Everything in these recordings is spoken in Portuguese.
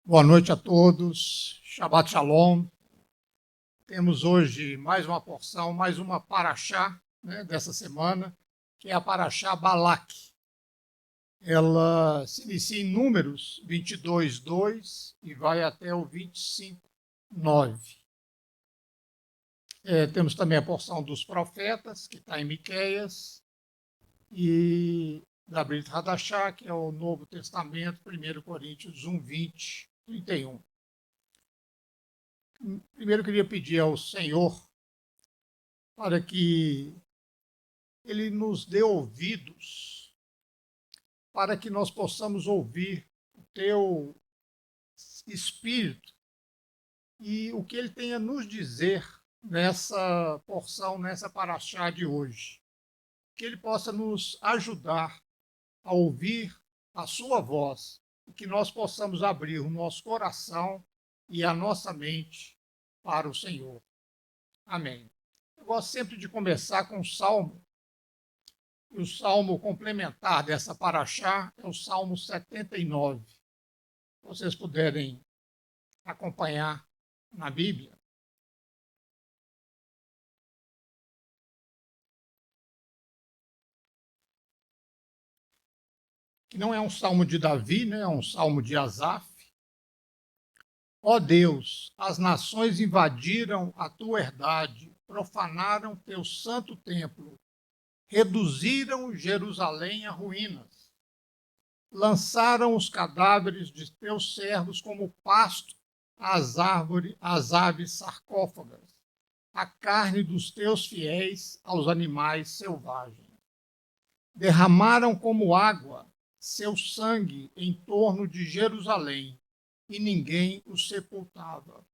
Boa noite a todos. Shabbat Shalom. Temos hoje mais uma porção, mais uma paraxá, dessa semana, que é a paraxá Balak. Ela se inicia em Números 22:2 e vai até o 25:9. Temos também a porção dos profetas, que está em Miqueias, e da Brit Hadashah, que é o Novo Testamento, 1 Coríntios 1:20, 31. Primeiro, eu queria pedir ao Senhor para que Ele nos dê ouvidos, para que nós possamos ouvir o Teu Espírito e o que Ele tem a nos dizer nessa porção, nessa paraxá de hoje. Que Ele possa nos ajudar a ouvir a Sua voz e que nós possamos abrir o nosso coração e a nossa mente para o Senhor. Amém. Eu gosto sempre de começar com o Salmo. E o Salmo complementar dessa paraxá é o Salmo 79. Se vocês puderem acompanhar na Bíblia. Que não é um salmo de Davi, é um salmo de Asaf. Ó Deus, as nações invadiram a tua herdade, profanaram teu santo templo, reduziram Jerusalém a ruínas, lançaram os cadáveres de teus servos como pasto às aves sarcófagas, a carne dos teus fiéis aos animais selvagens. Derramaram como água seu sangue em torno de Jerusalém, e ninguém o sepultava,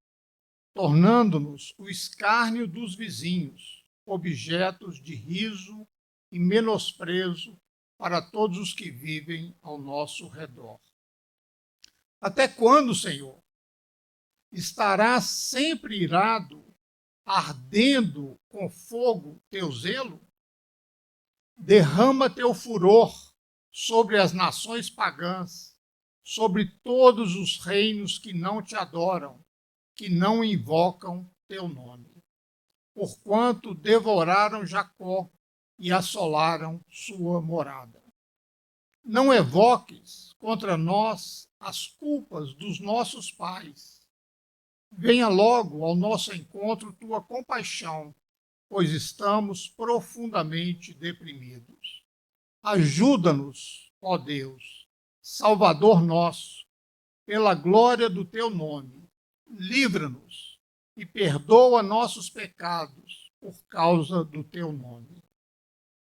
tornando-nos o escárnio dos vizinhos, objetos de riso e menosprezo para todos os que vivem ao nosso redor. Até quando, Senhor? Estarás sempre irado, ardendo com fogo teu zelo? Derrama teu furor sobre as nações pagãs, sobre todos os reinos que não te adoram, que não invocam teu nome. Porquanto devoraram Jacó e assolaram sua morada. Não evoques contra nós as culpas dos nossos pais. Venha logo ao nosso encontro tua compaixão, pois estamos profundamente deprimidos. Ajuda-nos, ó Deus, Salvador nosso, pela glória do teu nome. Livra-nos e perdoa nossos pecados por causa do teu nome.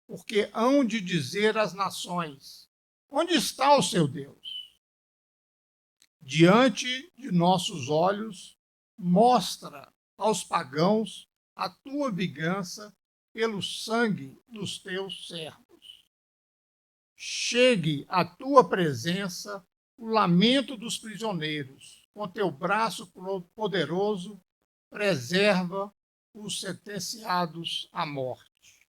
Porque hão de dizer às nações: onde está o seu Deus? Diante de nossos olhos, mostra aos pagãos a tua vingança pelo sangue dos teus servos. Chegue à tua presença o lamento dos prisioneiros. Com teu braço poderoso, preserva os sentenciados à morte.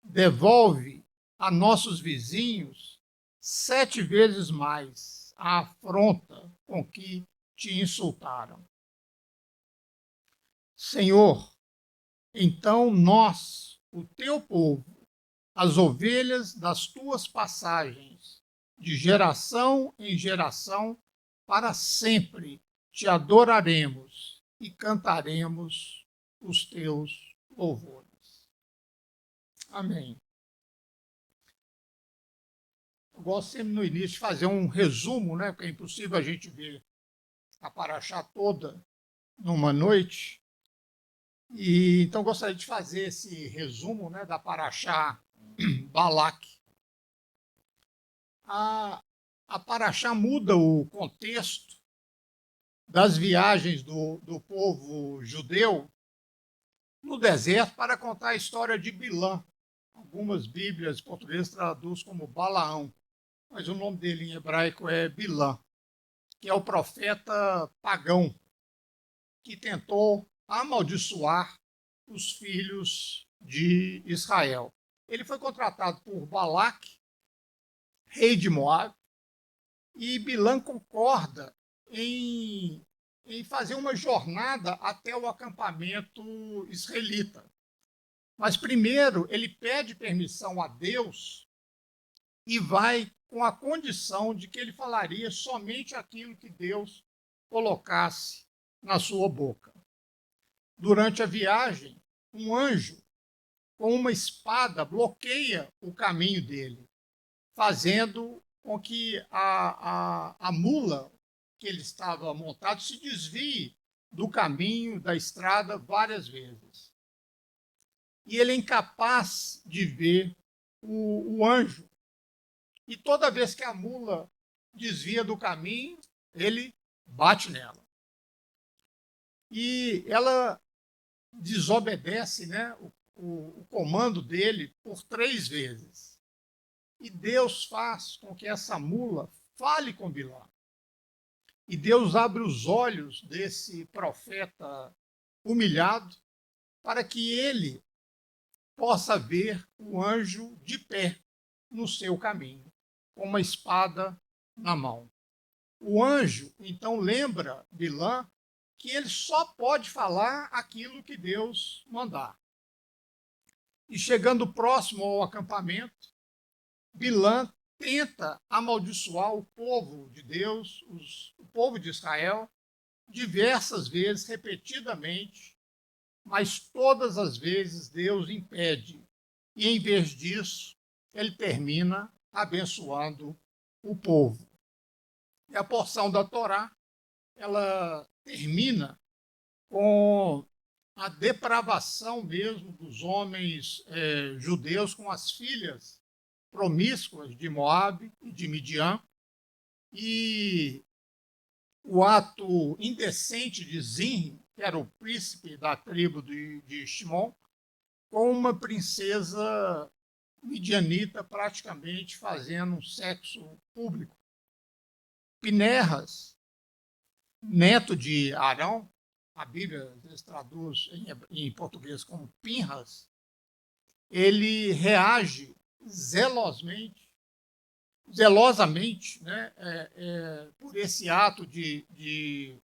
Devolve a nossos vizinhos 7 vezes mais a afronta com que te insultaram. Senhor, então nós, o teu povo, as ovelhas das tuas passagens, de geração em geração, para sempre te adoraremos e cantaremos os teus louvores. Amém. Eu gosto sempre no início de fazer um resumo, porque é impossível a gente ver a paraxá toda numa noite. E então gostaria de fazer esse resumo da paraxá Balak. A paraxá muda o contexto das viagens do povo judeu no deserto para contar a história de Bilã. Algumas Bíblias portuguesas traduzem como Balaão, mas o nome dele em hebraico é Bilã, que é o profeta pagão que tentou amaldiçoar os filhos de Israel. Ele foi contratado por Balac, rei de Moab, e Bilã concorda em fazer uma jornada até o acampamento israelita. Mas primeiro ele pede permissão a Deus e vai com a condição de que ele falaria somente aquilo que Deus colocasse na sua boca. Durante a viagem, um anjo com uma espada bloqueia o caminho dele, fazendo com que a mula que ele estava montado se desvie do caminho da estrada várias vezes. E ele é incapaz de ver o anjo. E toda vez que a mula desvia do caminho, ele bate nela. E ela desobedece, né, o comando dele por 3 vezes. E Deus faz com que essa mula fale com Bilã. E Deus abre os olhos desse profeta humilhado para que ele possa ver o anjo de pé no seu caminho, com uma espada na mão. O anjo, então, lembra Bilã que ele só pode falar aquilo que Deus mandar. E chegando próximo ao acampamento, Bilã tenta amaldiçoar o povo de Deus, o povo de Israel, diversas vezes, repetidamente, mas todas as vezes Deus impede. E em vez disso, ele termina abençoando o povo. E a porção da Torá, ela termina com a depravação mesmo dos homens judeus com as filhas promíscuas de Moabe e de Midian, e o ato indecente de Zinri, que era o príncipe da tribo de Shimon, com uma princesa midianita praticamente fazendo um sexo público. Pinerras, neto de Arão, a Bíblia traduz em português como Pinhas, ele reage zelosamente, né, por esse ato de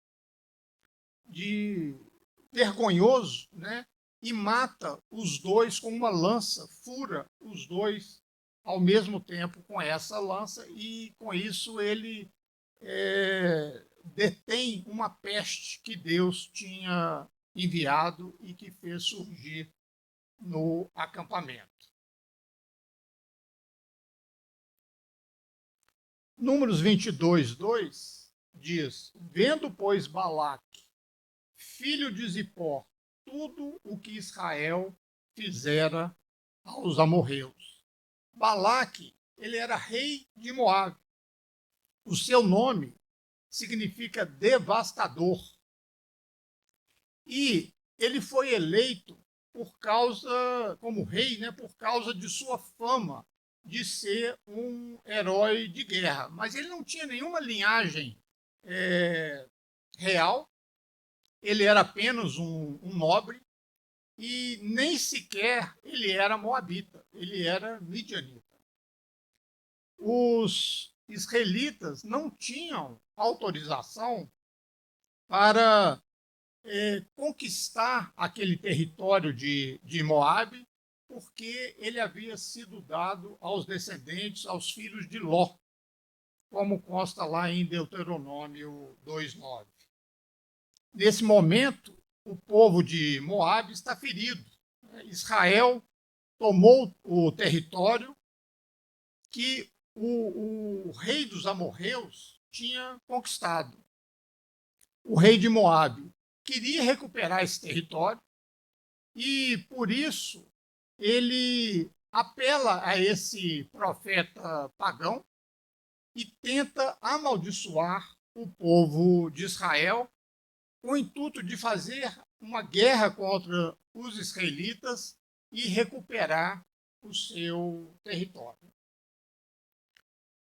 vergonhoso, né, e mata os dois com uma lança, fura os dois ao mesmo tempo com essa lança, e com isso ele detém uma peste que Deus tinha enviado e que fez surgir no acampamento. Números 22, 2 diz: Vendo, pois, Balaque, filho de Zippor, tudo o que Israel fizera aos amorreus. Balaque, ele era rei de Moabe. O seu nome significa devastador. E ele foi eleito como rei, né, por causa de sua fama de ser um herói de guerra. Mas ele não tinha nenhuma linhagem real, ele era apenas um nobre, e nem sequer ele era moabita, ele era midianita. Os israelitas não tinham autorização para conquistar aquele território de Moabe, porque ele havia sido dado aos descendentes, aos filhos de Ló, como consta lá em Deuteronômio 2:9. Nesse momento, o povo de Moabe está ferido. Israel tomou o território que o rei dos amorreus tinha conquistado. O rei de Moabe queria recuperar esse território e, por isso, ele apela a esse profeta pagão e tenta amaldiçoar o povo de Israel com o intuito de fazer uma guerra contra os israelitas e recuperar o seu território.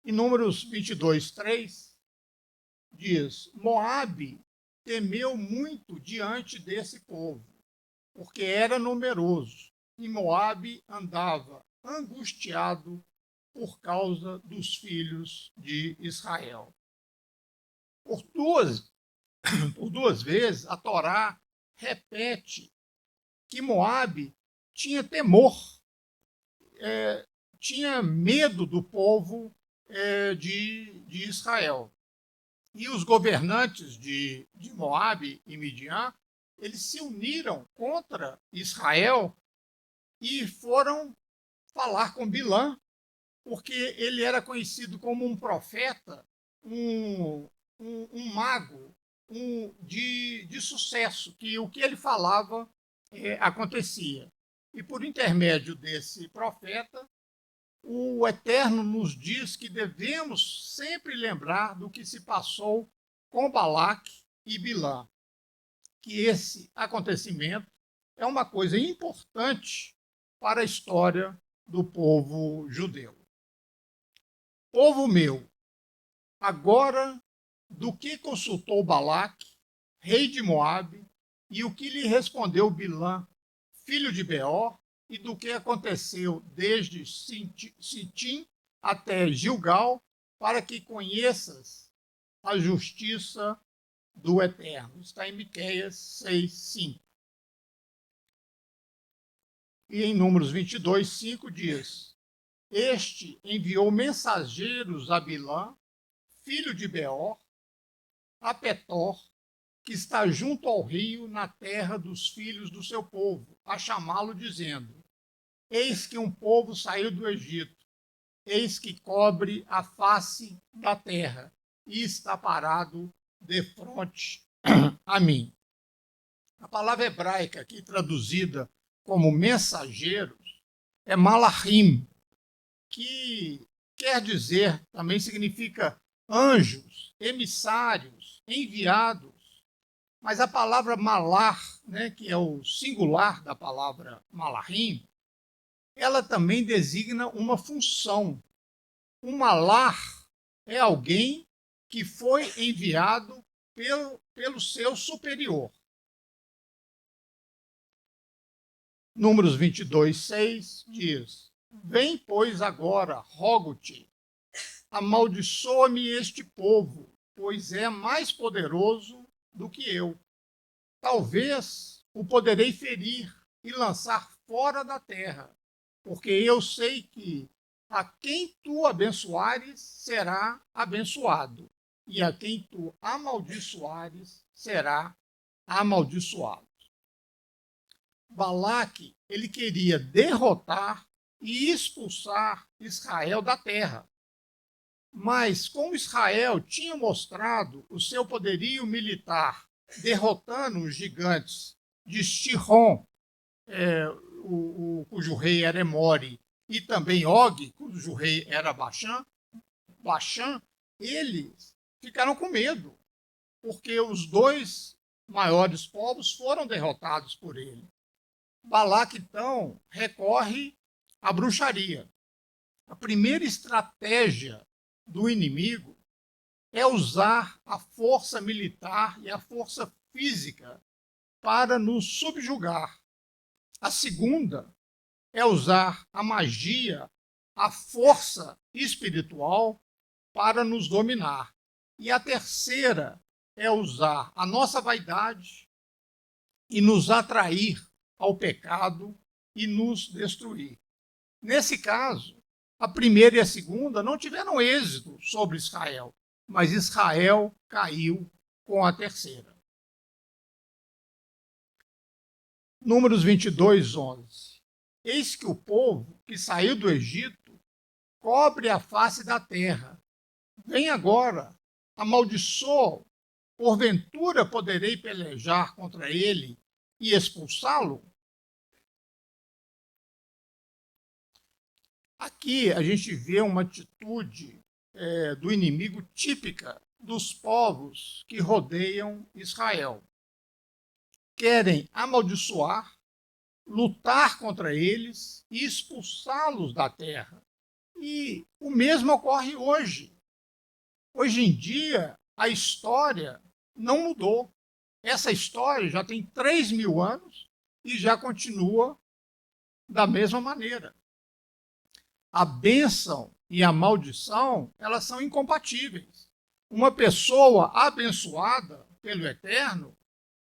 Em Números 22, 3, diz: Moabe temeu muito diante desse povo, porque era numeroso, e Moabe andava angustiado por causa dos filhos de Israel. Por duas vezes, a Torá repete que Moabe tinha temor, tinha medo do povo de Israel. E os governantes de Moabe e Midian, eles se uniram contra Israel e foram falar com Bilã, porque ele era conhecido como um profeta, um mago de sucesso, que o que ele falava acontecia. E por intermédio desse profeta, o Eterno nos diz que devemos sempre lembrar do que se passou com Balaque e Bilã, que esse acontecimento é uma coisa importante para a história do povo judeu. Povo meu, agora do que consultou Balaque, rei de Moabe, e o que lhe respondeu Bilã, filho de Beor, e do que aconteceu desde Sitim até Gilgal, para que conheças a justiça do Eterno. Está em Miqueias 6:5. E em Números 22:5 diz: Este enviou mensageiros a Bilã, filho de Beor, a Petor, que está junto ao rio, na terra dos filhos do seu povo, a chamá-lo, dizendo: Eis que um povo saiu do Egito, eis que cobre a face da terra, e está parado defronte a mim. A palavra hebraica aqui traduzida como mensageiros é malachim, que quer dizer, também significa anjos, emissários, enviados. Mas a palavra malar, né, que é o singular da palavra malachim, ela também designa uma função. Um malar é alguém que foi enviado pelo seu superior. Números 22:6 diz: Vem, pois, agora, rogo-te, amaldiçoa-me este povo, pois é mais poderoso do que eu. Talvez o poderei ferir e lançar fora da terra, porque eu sei que a quem tu abençoares será abençoado, e a quem tu amaldiçoares será amaldiçoado. Balaque, ele queria derrotar e expulsar Israel da terra. Mas como Israel tinha mostrado o seu poderio militar, derrotando os gigantes de Sihon, cujo rei era Emori, e também Og, cujo rei era Baxã, eles ficaram com medo, porque os dois maiores povos foram derrotados por ele. Balaque, então, recorre à bruxaria. A primeira estratégia do inimigo é usar a força militar e a força física para nos subjugar. A segunda é usar a magia, a força espiritual para nos dominar. E a terceira é usar a nossa vaidade e nos atrair ao pecado e nos destruir. Nesse caso, a primeira e a segunda não tiveram êxito sobre Israel, mas Israel caiu com a terceira. Números 22:11. Eis que o povo que saiu do Egito cobre a face da terra. Vem agora, amaldiçoa, porventura poderei pelejar contra ele e expulsá-lo? Aqui a gente vê uma atitude do inimigo típica dos povos que rodeiam Israel. Querem amaldiçoar, lutar contra eles e expulsá-los da terra. E o mesmo ocorre hoje. Hoje em dia, a história não mudou. Essa história já tem 3.000 anos e já continua da mesma maneira. A bênção e a maldição, elas são incompatíveis. Uma pessoa abençoada pelo Eterno,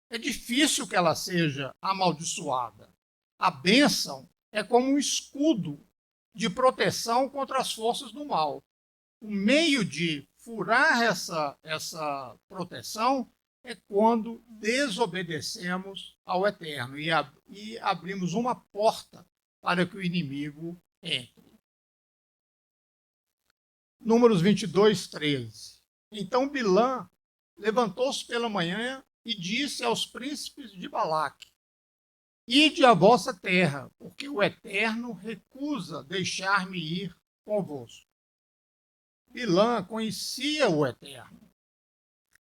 é difícil que ela seja amaldiçoada. A bênção é como um escudo de proteção contra as forças do mal. O meio de furar essa proteção é quando desobedecemos ao Eterno e abrimos uma porta para que o inimigo entre. Números 22, 13. Então Bilã levantou-se pela manhã e disse aos príncipes de Balaque: Ide à vossa terra, porque o Eterno recusa deixar-me ir convosco. Bilã conhecia o Eterno.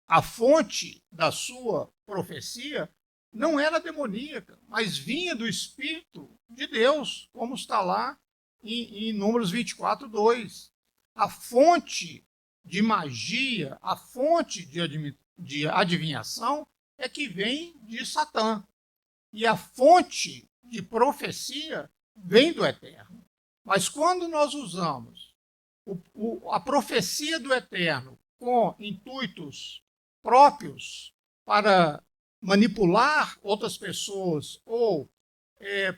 A fonte da sua profecia não era demoníaca, mas vinha do Espírito de Deus, como está lá em Números 24, 2. A fonte de magia, a fonte de adivinhação é que vem de Satã. E a fonte de profecia vem do Eterno. Mas quando nós usamos a profecia do Eterno com intuitos próprios para manipular outras pessoas ou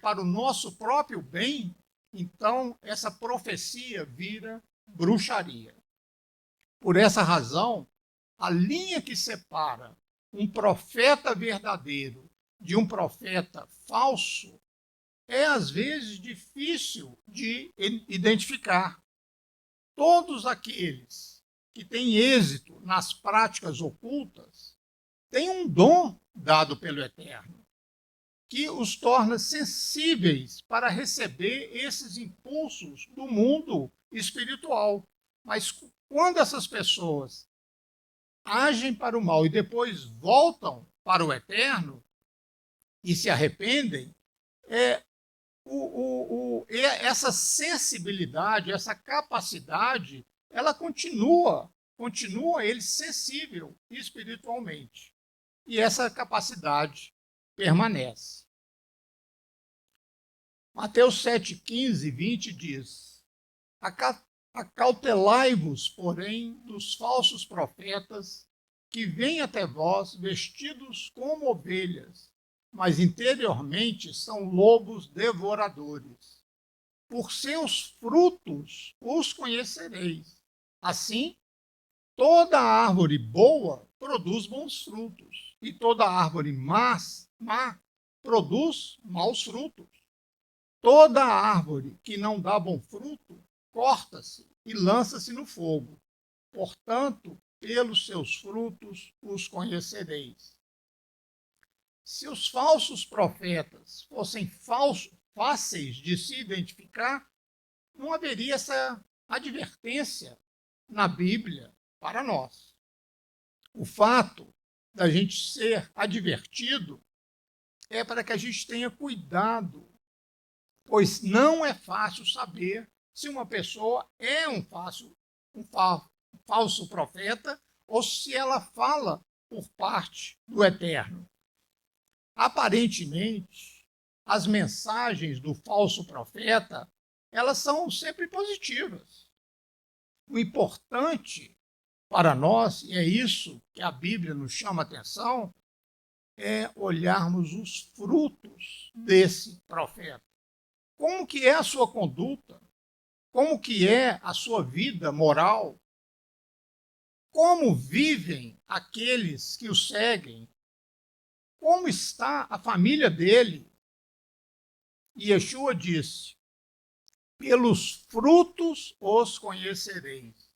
para o nosso próprio bem, então essa profecia vira bruxaria. Por essa razão, a linha que separa um profeta verdadeiro de um profeta falso é às vezes difícil de identificar. Todos aqueles que têm êxito nas práticas ocultas têm um dom dado pelo Eterno, que os torna sensíveis para receber esses impulsos do mundo espiritual. Mas quando essas pessoas agem para o mal e depois voltam para o Eterno e se arrependem, essa sensibilidade, essa capacidade, ela continua ele sensível espiritualmente. E essa capacidade permanece. Mateus 7, 15, 20 diz: Acautelai-vos, porém, dos falsos profetas que vêm até vós vestidos como ovelhas, mas interiormente são lobos devoradores. Por seus frutos os conhecereis. Assim, toda árvore boa produz bons frutos, e toda árvore má produz maus frutos. Toda árvore que não dá bom fruto, corta-se e lança-se no fogo. Portanto, pelos seus frutos os conhecereis. Se os falsos profetas fossem fáceis de se identificar, não haveria essa advertência na Bíblia para nós. O fato da gente ser advertido é para que a gente tenha cuidado, pois não é fácil saber se uma pessoa é um falso profeta ou se ela fala por parte do Eterno. Aparentemente, as mensagens do falso profeta, elas são sempre positivas. O importante para nós, e é isso que a Bíblia nos chama a atenção, é olharmos os frutos desse profeta. Como que é a sua conduta? Como que é a sua vida moral? Como vivem aqueles que o seguem? Como está a família dele? E Yeshua disse: pelos frutos os conhecereis.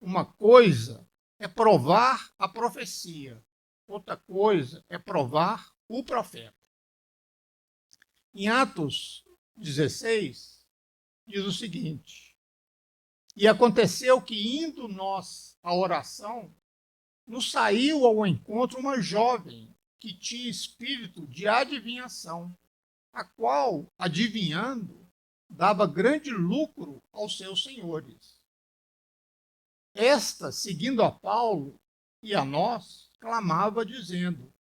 Uma coisa é provar a profecia, outra coisa é provar o profeta. Em Atos 16, diz o seguinte: E aconteceu que, indo nós à oração, nos saiu ao encontro uma jovem que tinha espírito de adivinhação, a qual, adivinhando, dava grande lucro aos seus senhores. Esta, seguindo a Paulo e a nós, clamava, dizendo: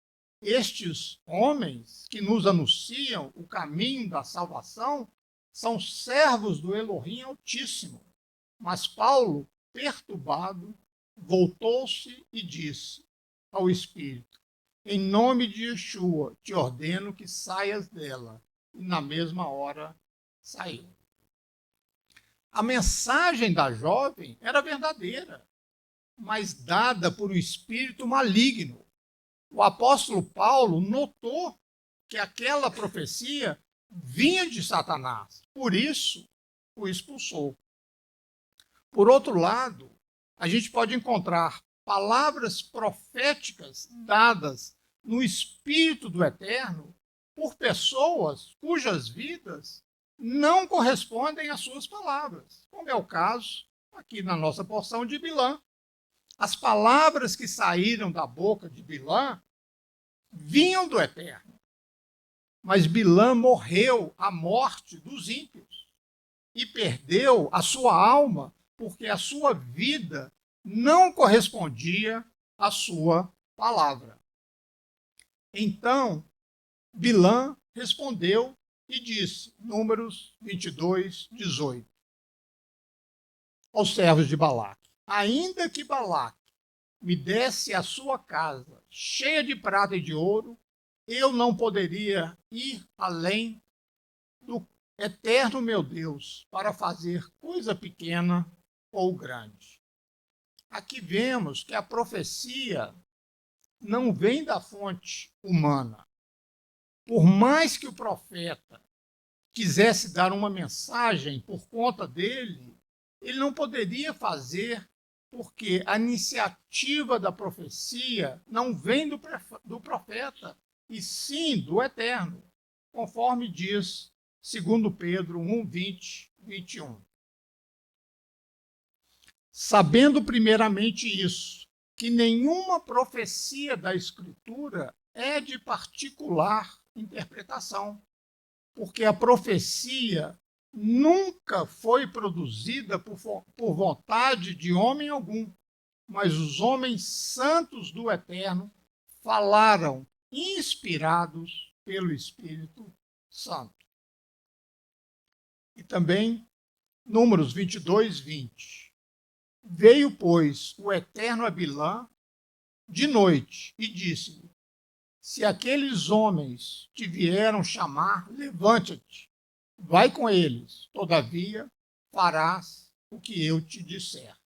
Estes homens que nos anunciam o caminho da salvação são servos do Elohim Altíssimo. Mas Paulo, perturbado, voltou-se e disse ao espírito: em nome de Yeshua, te ordeno que saias dela. E na mesma hora saiu. A mensagem da jovem era verdadeira, mas dada por um espírito maligno. O apóstolo Paulo notou que aquela profecia vinha de Satanás, por isso o expulsou. Por outro lado, a gente pode encontrar palavras proféticas dadas no Espírito do Eterno por pessoas cujas vidas não correspondem às suas palavras, como é o caso aqui na nossa porção de Bilã. As palavras que saíram da boca de Bilã vinham do Eterno, mas Bilã morreu à morte dos ímpios e perdeu a sua alma porque a sua vida não correspondia à sua palavra. Então, Bilã respondeu e disse, Números 22, 18, aos servos de Balaque: ainda que Balaque me desse a sua casa cheia de prata e de ouro, eu não poderia ir além do Eterno meu Deus para fazer coisa pequena ou grande. Aqui vemos que a profecia não vem da fonte humana. Por mais que o profeta quisesse dar uma mensagem por conta dele, ele não poderia fazer, porque a iniciativa da profecia não vem do profeta, e sim do Eterno, conforme diz 2 Pedro 1, 20, 21. Sabendo primeiramente isso, que nenhuma profecia da Escritura é de particular interpretação, porque a profecia nunca foi produzida por vontade de homem algum, mas os homens santos do Eterno falaram, inspirados pelo Espírito Santo. E também, Números 22, 20. Veio, pois, o Eterno a Bilã de noite e disse-lhe: se aqueles homens te vieram chamar, levanta-te, vai com eles, todavia farás o que eu te disser.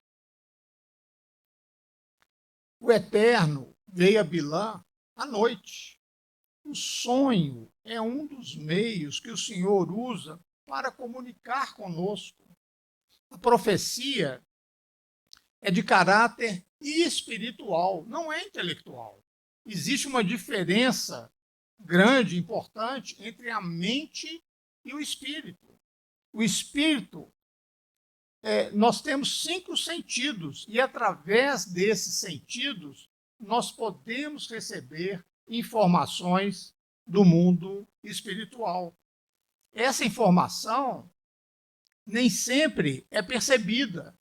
O Eterno veio a Bilã à noite. O sonho é um dos meios que o Senhor usa para comunicar conosco. A profecia é de caráter espiritual, não é intelectual. Existe uma diferença grande, importante, entre a mente e o espírito. O espírito, nós temos 5 sentidos, e através desses sentidos, nós podemos receber informações do mundo espiritual. Essa informação nem sempre é percebida,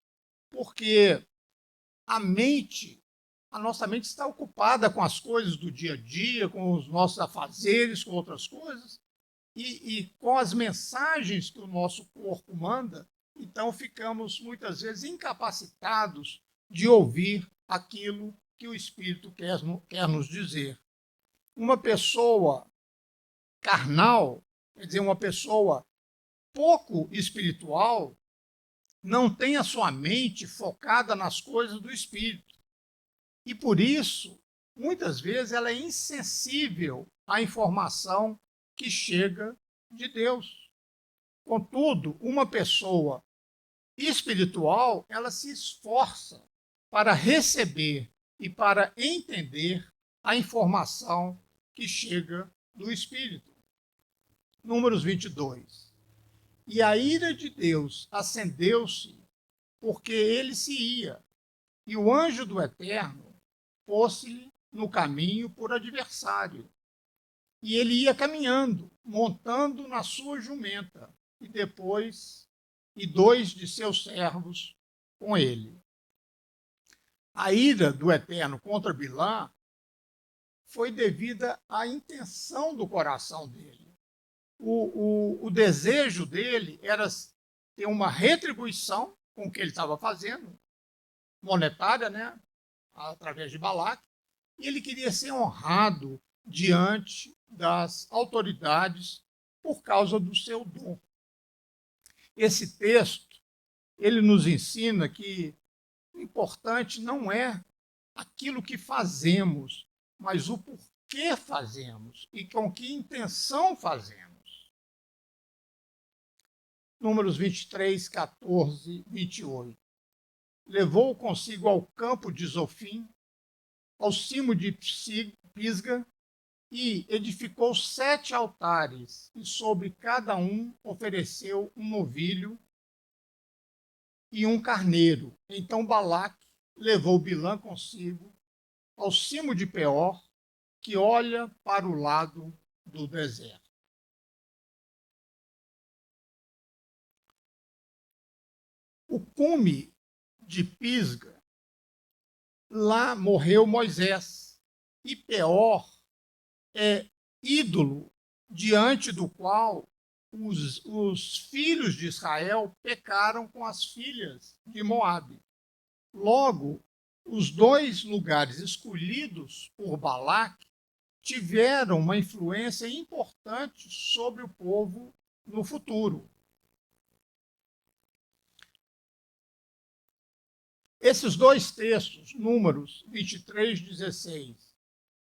porque a nossa mente está ocupada com as coisas do dia a dia, com os nossos afazeres, com outras coisas, e com as mensagens que o nosso corpo manda, então ficamos muitas vezes incapacitados de ouvir aquilo que o Espírito quer nos dizer. Uma pessoa carnal, quer dizer, uma pessoa pouco espiritual, não tem a sua mente focada nas coisas do Espírito. E por isso, muitas vezes, ela é insensível à informação que chega de Deus. Contudo, uma pessoa espiritual, ela se esforça para receber e para entender a informação que chega do Espírito. Números 22. E a ira de Deus acendeu-se, porque ele se ia, e o anjo do Eterno pôs-se no caminho por adversário. E ele ia caminhando, montando na sua jumenta, e depois, e 2 de seus servos com ele. A ira do Eterno contra Bilã foi devida à intenção do coração dele. O desejo dele era ter uma retribuição com o que ele estava fazendo, monetária, né, através de Balaque, e ele queria ser honrado diante das autoridades por causa do seu dom. Esse texto, ele nos ensina que o importante não é aquilo que fazemos, mas o porquê fazemos e com que intenção fazemos. Números 23, 14, 28. Levou consigo ao campo de Zofim, ao cimo de Pisga, e edificou 7 altares, e sobre cada um ofereceu um novilho e um carneiro. Então Balaque levou Bilã consigo ao cimo de Peor, que olha para o lado do deserto. O cume de Pisga, lá morreu Moisés, e Peor é ídolo diante do qual os filhos de Israel pecaram com as filhas de Moabe. Logo, os 2 lugares escolhidos por Balaque tiveram uma influência importante sobre o povo no futuro. Esses 2 textos, Números 23, 16,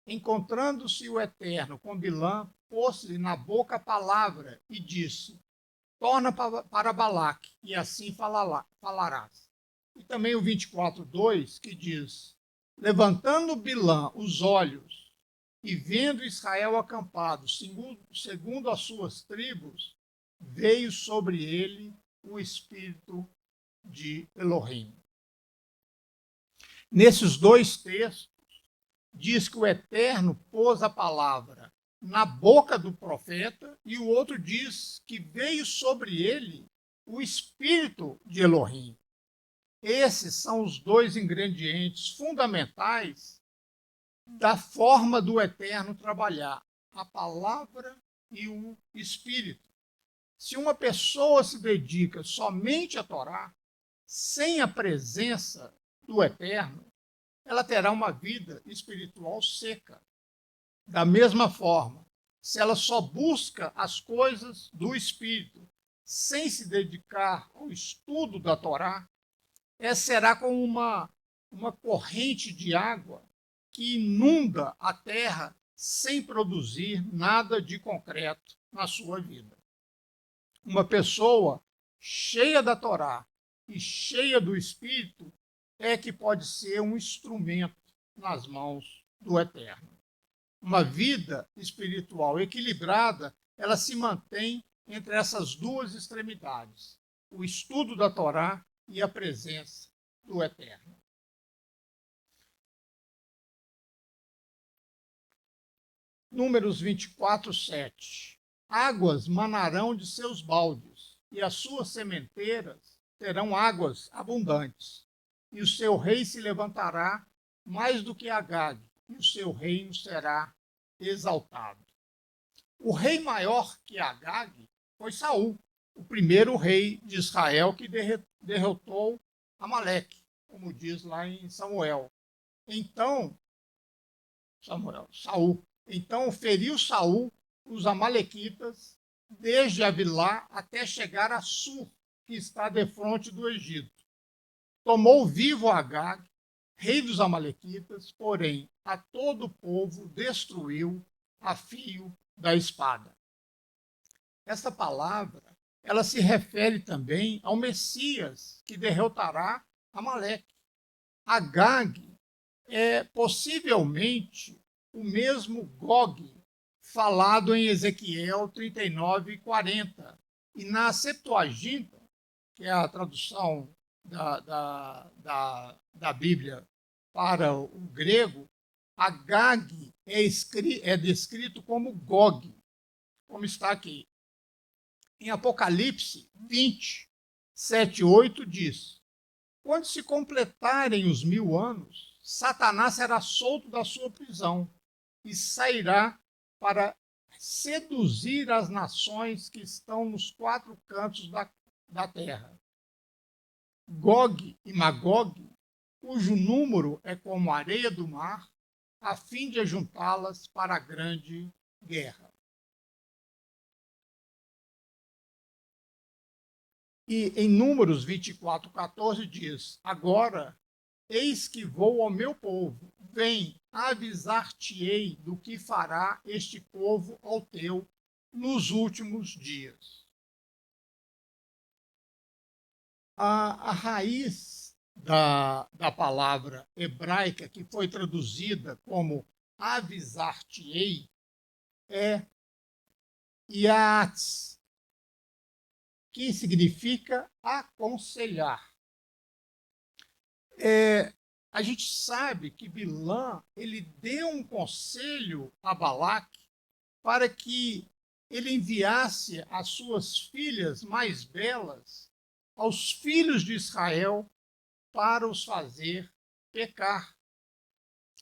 encontrando-se o Eterno com Bilã, pôs-lhe na boca a palavra e disse: torna para Balaque, e assim falarás. E também o 24, 2, que diz: levantando Bilã os olhos e vendo Israel acampado, segundo as suas tribos, veio sobre ele o espírito de Elohim. Nesses 2 textos, diz que o Eterno pôs a palavra na boca do profeta, e o outro diz que veio sobre ele o espírito de Elohim. Esses são os 2 ingredientes fundamentais da forma do Eterno trabalhar, a palavra e o espírito. Se uma pessoa se dedica somente à Torá, sem a presença do Eterno, ela terá uma vida espiritual seca. Da mesma forma, se ela só busca as coisas do Espírito, sem se dedicar ao estudo da Torá, será como uma corrente de água que inunda a terra sem produzir nada de concreto na sua vida. Uma pessoa cheia da Torá e cheia do Espírito é que pode ser um instrumento nas mãos do Eterno. Uma vida espiritual equilibrada, ela se mantém entre essas 2 extremidades, o estudo da Torá e a presença do Eterno. Números 24, 7. Águas manarão de seus baldes, e as suas sementeiras terão águas abundantes. E o seu rei se levantará mais do que Agag, e o seu reino será exaltado. O rei maior que Agag foi Saul, o primeiro rei de Israel que derrotou Amaleque, como diz lá em Samuel. Então, Saul. Então feriu Saul os amalequitas desde Avilá até chegar a Sur, que está defronte do Egito. Tomou vivo Agag, rei dos amalequitas, porém a todo o povo destruiu a fio da espada. Esta palavra, ela se refere também ao Messias, que derrotará Amaleque. Agag é possivelmente o mesmo Gog falado em Ezequiel 39, 40. E na Septuaginta, que é a tradução da Bíblia para o grego, Agag é descrito como Gog, como está aqui. Em Apocalipse 20, 7 e 8 diz: quando se completarem os 1000 anos, Satanás será solto da sua prisão e sairá para seduzir as nações que estão nos 4 cantos da terra. Gog e Magog cujo número é como a areia do mar, a fim de ajuntá-las para a grande guerra. E em Números 24:14 diz: Agora, eis que vou ao meu povo, vem, avisar-te-ei do que fará este povo ao teu nos últimos dias. A raiz da palavra hebraica, que foi traduzida como avisar-te-ei, é iatz, que significa aconselhar. A gente sabe que Bilã ele deu um conselho a Balaque para que ele enviasse as suas filhas mais belas aos filhos de Israel para os fazer pecar.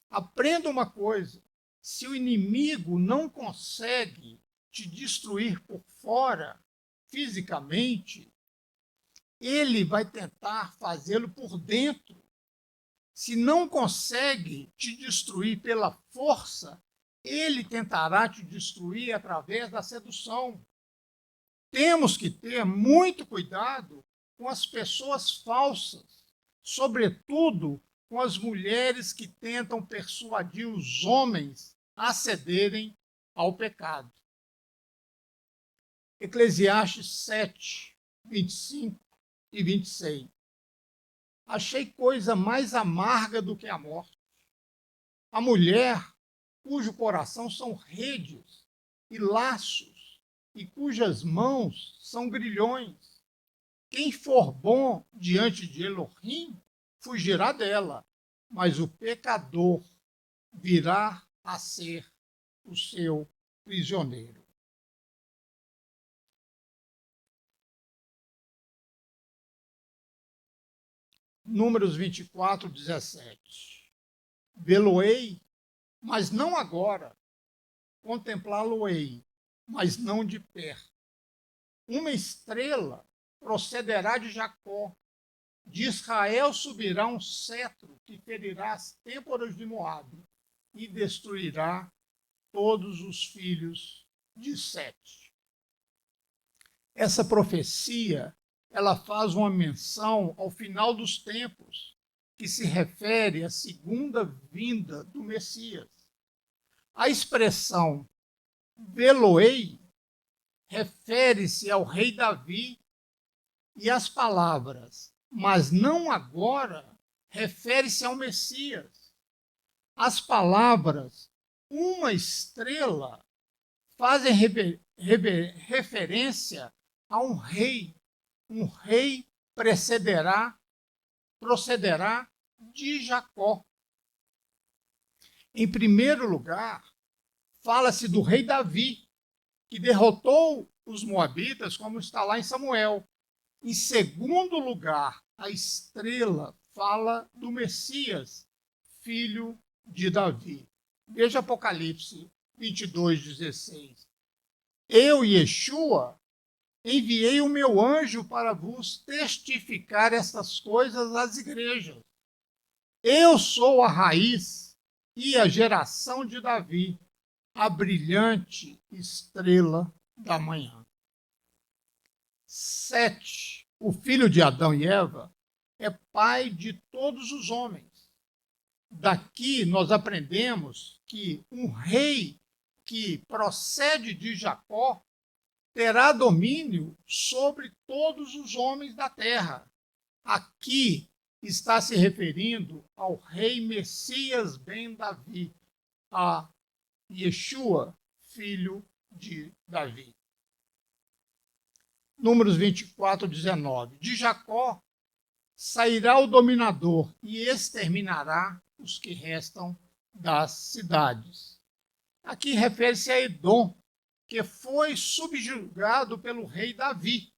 Aprenda uma coisa: se o inimigo não consegue te destruir por fora, fisicamente, ele vai tentar fazê-lo por dentro. Se não consegue te destruir pela força, ele tentará te destruir através da sedução. Temos que ter muito cuidado com as pessoas falsas, sobretudo com as mulheres que tentam persuadir os homens a cederem ao pecado. Eclesiastes 7, 25 e 26. Achei coisa mais amarga do que a morte. A mulher cujo coração são redes e laços, e cujas mãos são grilhões. Quem for bom diante de Elohim, fugirá dela, mas o pecador virá a ser o seu prisioneiro. Números 24, 17. Vê-lo-ei, mas não agora. Contemplá-lo-ei, mas não de perto. Uma estrela procederá de Jacó. De Israel subirá um cetro que ferirá as têmporas de Moabe e destruirá todos os filhos de Sete. Essa profecia ela faz uma menção ao final dos tempos, que se refere à segunda vinda do Messias. A expressão vê-lo-ei refere-se ao rei Davi, e as palavras mas não agora refere-se ao Messias. As palavras uma estrela fazem referência a um rei. Um rei procederá de Jacó. Em primeiro lugar, fala-se do rei Davi, que derrotou os moabitas, como está lá em Samuel. Em segundo lugar, a estrela fala do Messias, filho de Davi. Veja Apocalipse 22:16. Eu, Yeshua, enviei o meu anjo para vos testificar estas coisas às igrejas. Eu sou a raiz e a geração de Davi, a brilhante estrela da manhã. 7. O filho de Adão e Eva é pai de todos os homens. Daqui nós aprendemos que um rei que procede de Jacó terá domínio sobre todos os homens da terra. Aqui está se referindo ao rei Messias ben Davi, a Yeshua, filho de Davi. Números 24:19. De Jacó sairá o dominador e exterminará os que restam das cidades. Aqui refere-se a Edom, que foi subjugado pelo rei Davi,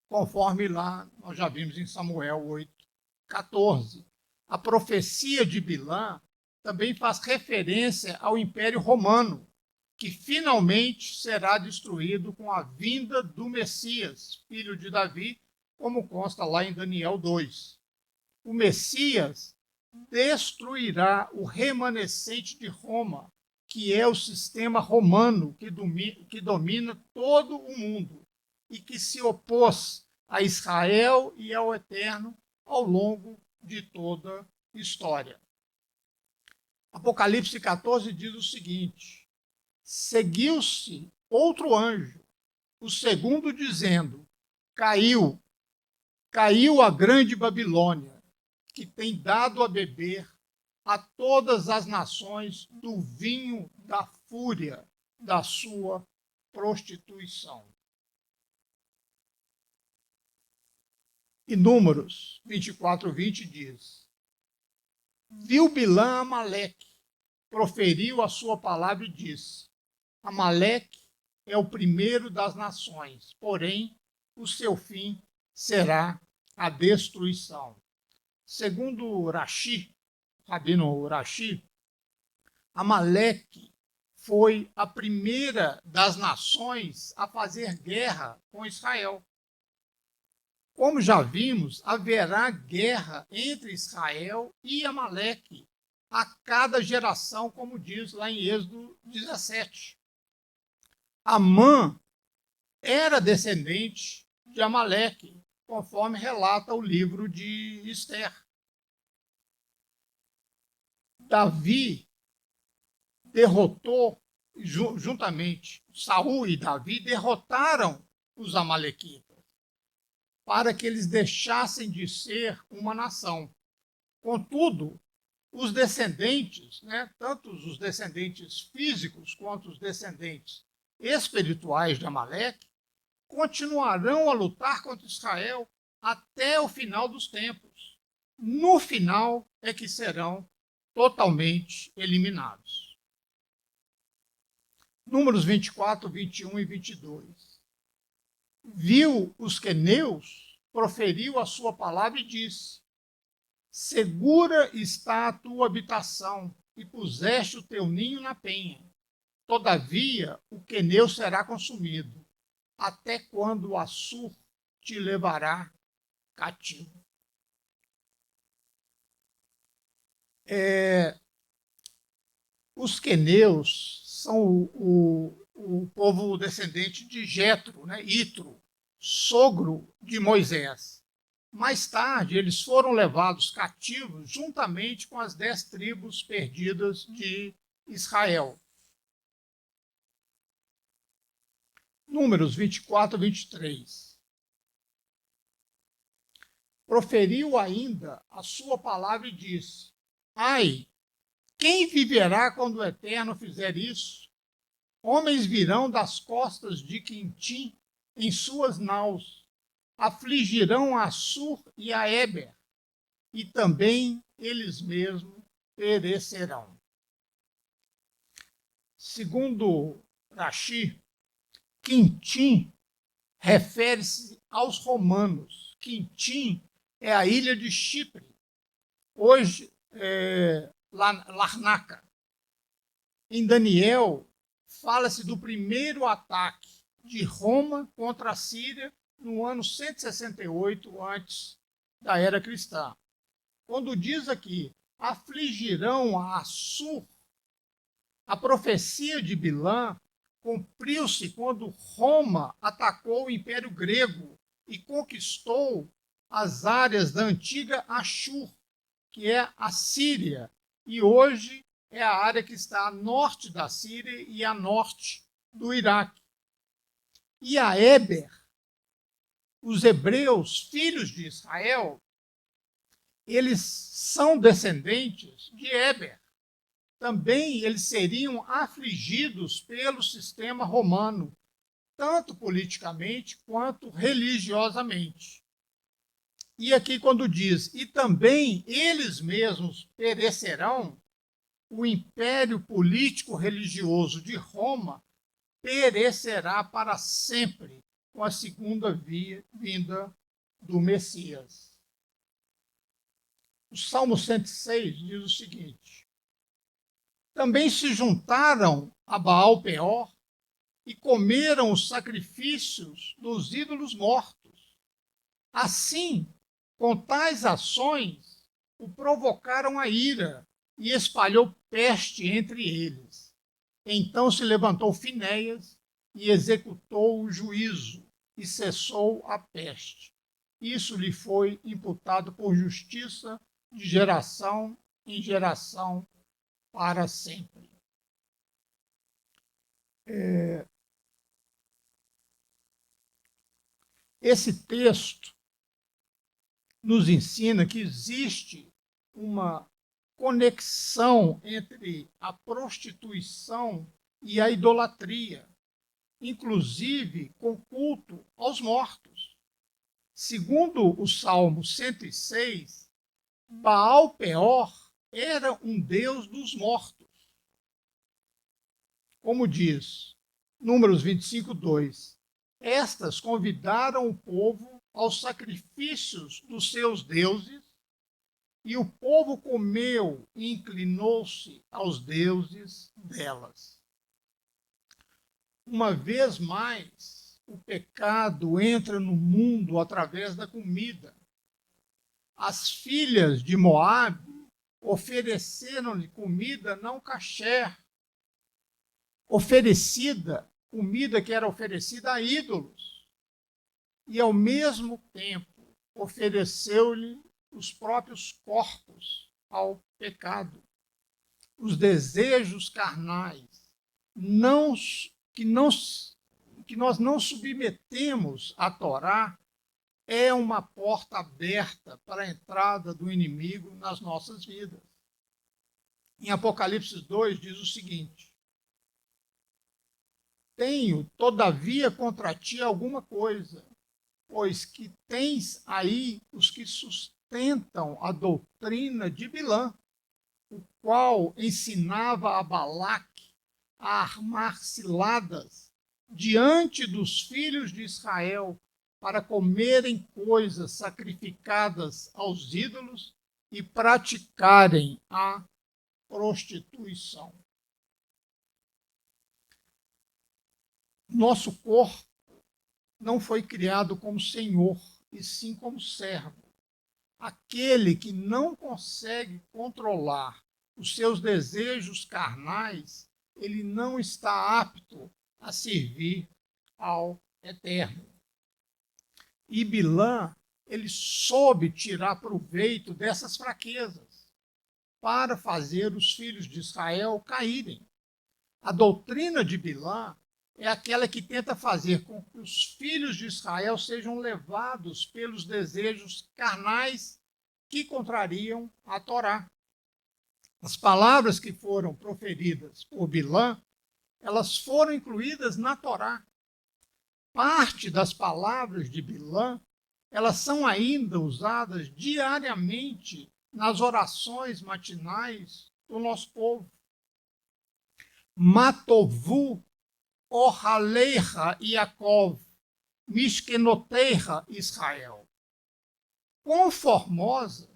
conforme lá nós já vimos em Samuel 8:14. A profecia de Bilã também faz referência ao Império Romano, que finalmente será destruído com a vinda do Messias, filho de Davi, como consta lá em Daniel 2. O Messias destruirá o remanescente de Roma, que é o sistema romano que domina todo o mundo e que se opôs a Israel e ao Eterno ao longo de toda a história. Apocalipse 14 diz o seguinte: seguiu-se outro anjo, o segundo, dizendo: caiu a grande Babilônia, que tem dado a beber a todas as nações do vinho da fúria da sua prostituição. E Números 24:20 diz: viu Bilã Amaleque, proferiu a sua palavra e disse: Amaleque é o primeiro das nações, porém o seu fim será a destruição. Segundo Rashi, Rabino Rashi, Amaleque foi a primeira das nações a fazer guerra com Israel. Como já vimos, haverá guerra entre Israel e Amaleque a cada geração, como diz lá em Êxodo 17. Amã era descendente de Amaleque, conforme relata o livro de Esther. Davi derrotou, juntamente, Saul e Davi derrotaram os amalequitas para que eles deixassem de ser uma nação. Contudo, os descendentes, tanto os descendentes físicos quanto os descendentes espirituais de Amaleque, continuarão a lutar contra Israel até o final dos tempos. No final é que serão totalmente eliminados. Números 24, 21 e 22. Viu os queneus, proferiu a sua palavra e disse: segura está a tua habitação, e puseste o teu ninho na penha. Todavia, o queneu será consumido, até quando o Assur te levará cativo. Os queneus são o povo descendente de Jetro, Itro, sogro de Moisés. Mais tarde, eles foram levados cativos juntamente com as 10 tribos perdidas de Israel. Números 24 e 23. Proferiu ainda a sua palavra e disse: ai, quem viverá quando o Eterno fizer isso? Homens virão das costas de Quintim em suas naus, afligirão a Assur e a Éber, e também eles mesmos perecerão. Segundo Rashi, Quintim refere-se aos romanos. Quintim é a ilha de Chipre, hoje Larnaca. Em Daniel, fala-se do primeiro ataque de Roma contra a Síria no ano 168 antes da era cristã. Quando diz aqui, afligirão a Assur, a profecia de Bilã cumpriu-se quando Roma atacou o Império Grego e conquistou as áreas da antiga Ashur, que é a Síria, e hoje é a área que está a norte da Síria e a norte do Iraque. E a Éber, os hebreus, filhos de Israel, eles são descendentes de Éber. Também eles seriam afligidos pelo sistema romano, tanto politicamente quanto religiosamente. E aqui quando diz, e também eles mesmos perecerão, o império político-religioso de Roma perecerá para sempre com a segunda vinda do Messias. O Salmo 106 diz o seguinte: também se juntaram a Baal-Peor e comeram os sacrifícios dos ídolos mortos. Assim, com tais ações, o provocaram a ira e espalhou peste entre eles. Então se levantou Finéias e executou o juízo e cessou a peste. Isso lhe foi imputado por justiça de geração em geração para sempre. Esse texto nos ensina que existe uma conexão entre a prostituição e a idolatria, inclusive com culto aos mortos. Segundo o Salmo 106, Baal-Peor era um deus dos mortos. Como diz Números 25, 2, estas convidaram o povo aos sacrifícios dos seus deuses, e o povo comeu e inclinou-se aos deuses delas. Uma vez mais, o pecado entra no mundo através da comida. As filhas de Moabe ofereceram-lhe comida não kasher, comida que era oferecida a ídolos, e ao mesmo tempo ofereceu-lhe os próprios corpos ao pecado. Os desejos carnais que nós não submetemos à Torá é uma porta aberta para a entrada do inimigo nas nossas vidas. Em Apocalipse 2 diz o seguinte: tenho, todavia, contra ti alguma coisa, pois que tens aí os que sustentam a doutrina de Bilã, o qual ensinava a Balaque a armar ciladas diante dos filhos de Israel para comerem coisas sacrificadas aos ídolos e praticarem a prostituição. Nosso corpo não foi criado como senhor, e sim como servo. Aquele que não consegue controlar os seus desejos carnais, ele não está apto a servir ao Eterno. E Bilã, ele soube tirar proveito dessas fraquezas para fazer os filhos de Israel caírem. A doutrina de Bilã é aquela que tenta fazer com que os filhos de Israel sejam levados pelos desejos carnais que contrariam a Torá. As palavras que foram proferidas por Bilã, elas foram incluídas na Torá. Parte das palavras de Bilã, elas são ainda usadas diariamente nas orações matinais do nosso povo. Matovu Ohaleiha Yaakov, Mishkenoteiha Israel. Quão formosas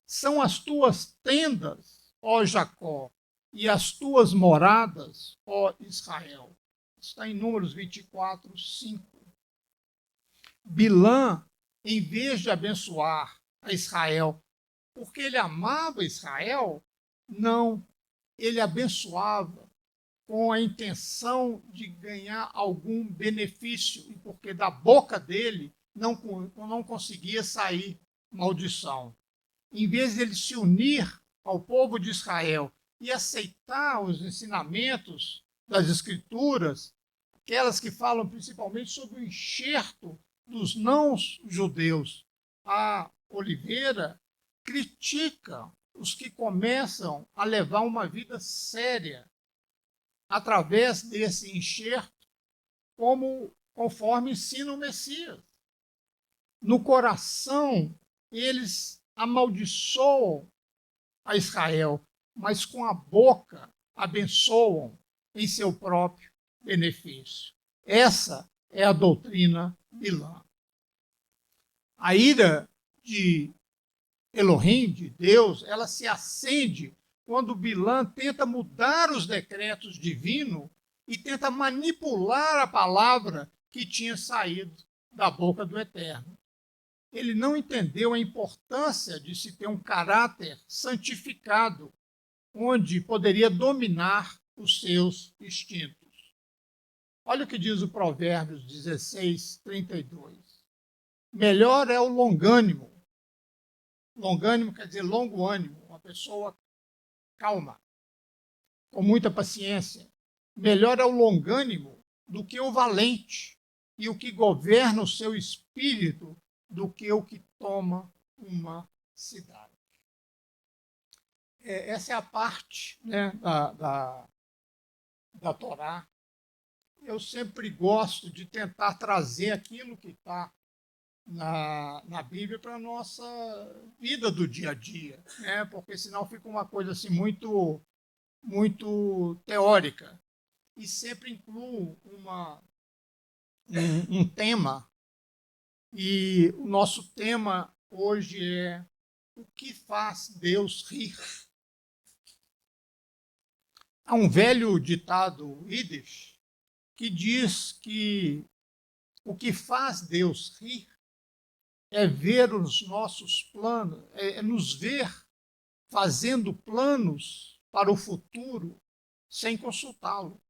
são as tuas tendas, ó Jacó, e as tuas moradas, ó Israel. Está em Números 24, 5. Bilã, em vez de abençoar a Israel, porque ele amava Israel, não, ele abençoava com a intenção de ganhar algum benefício, e porque da boca dele não conseguia sair maldição. Em vez de ele se unir ao povo de Israel e aceitar os ensinamentos das Escrituras, aquelas que falam principalmente sobre o enxerto dos não-judeus, a Oliveira critica os que começam a levar uma vida séria através desse enxerto, conforme ensina o Messias. No coração, eles amaldiçoam a Israel, mas com a boca abençoam em seu próprio benefício. Essa é a doutrina Bilã. A ira de Elohim, de Deus, ela se acende quando Bilã tenta mudar os decretos divinos e tenta manipular a palavra que tinha saído da boca do Eterno. ele não entendeu a importância de se ter um caráter santificado, onde poderia dominar os seus instintos. Olha o que diz o Provérbios 16, 32. Melhor é o longânimo. Longânimo quer dizer longo ânimo, uma pessoa calma, com muita paciência. Melhor é o longânimo do que o valente, e o que governa o seu espírito do que o que toma uma cidade. Essa é a parte, né, da Torá. Eu sempre gosto de tentar trazer aquilo que está na Bíblia para a nossa vida do dia a dia, né? Porque senão fica uma coisa assim muito teórica. E sempre incluo um tema, e o nosso tema hoje é: o que faz Deus rir? Há um velho ditado Yiddish que diz que o que faz Deus rir é ver os nossos planos, é nos ver fazendo planos para o futuro sem consultá-lo.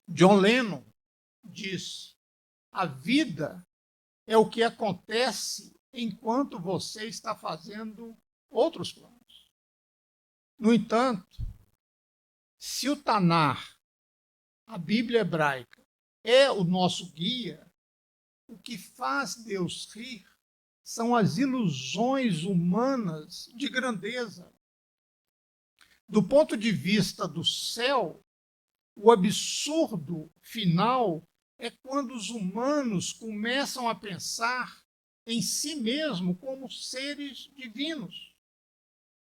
John Lennon diz: a vida é o que acontece enquanto você está fazendo outros planos. No entanto, se o Tanar, a Bíblia hebraica, é o nosso guia, o que faz Deus rir são as ilusões humanas de grandeza. Do ponto de vista do céu, o absurdo final é quando os humanos começam a pensar em si mesmo como seres divinos.